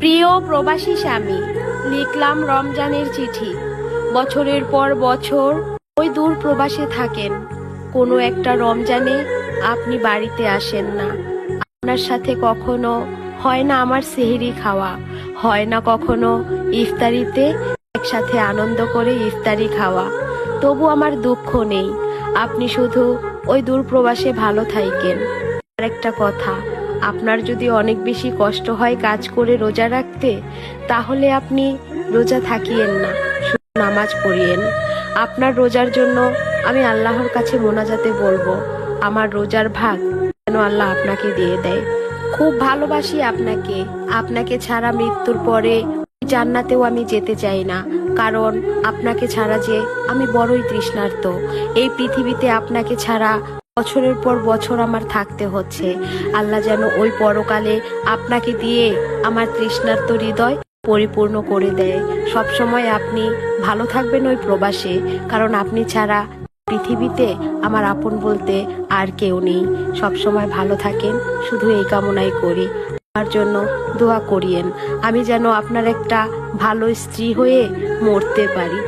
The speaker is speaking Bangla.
প্রিয় প্রবাসী স্বামী, লিখলাম রমজানের চিঠি। বছরের পর বছর ওই দূর প্রবাসে থাকেন, কোনো একটা রমজানে আপনি বাড়িতে আসেন না। আপনার সাথে কখনো হয় না আমার সেহরি খাওয়া, হয় না কখনো ইফতারিতে একসাথে আনন্দ করে ইফতারি খাওয়া। তবু আমার দুঃখ নেই, আপনি শুধু ওই দূর প্রবাসে ভালো থাকেন। আর একটা কথা, আপনার যদি অনেক বেশি কষ্ট হয় কাজ করে রোজা রাখতে, তাহলে আপনি রোজা থাকিয়েন না, শুধু নামাজ পড়িয়েন। আপনার রোজার জন্য আমি আল্লাহর কাছে মোনাজাতে বলবো, আমার রোজার ভাগ যেন আল্লাহ আপনাকে দিয়ে দেয়। খুব ভালোবাসি আপনাকে, আপনাকে ছাড়া মৃত্যুর পরে জান্নাতেও আমি যেতে চাই না, কারণ আপনাকে ছাড়া যে আমি বড়ই তৃষ্ণার্ত। এই পৃথিবীতে আপনাকে ছাড়া বছরের পর বছর আমার থাকতে হচ্ছে। আল্লাহ যেন ওই পরকালে আপনাকে দিয়ে আমার তৃষ্ণার্ত হৃদয় পরিপূর্ণ করে দেয়। সবসময় আপনি ভালো থাকবেন ওই প্রবাসে, কারণ আপনি ছাড়া পৃথিবীতে আমার আপন বলতে আর কেউ নেই। সবসময় ভালো থাকেন, শুধু এই কামনাই করি। আমার জন্য দোয়া করিয়েন, আমি যেন আপনার একটা ভালো স্ত্রী হয়ে মরতে পারি।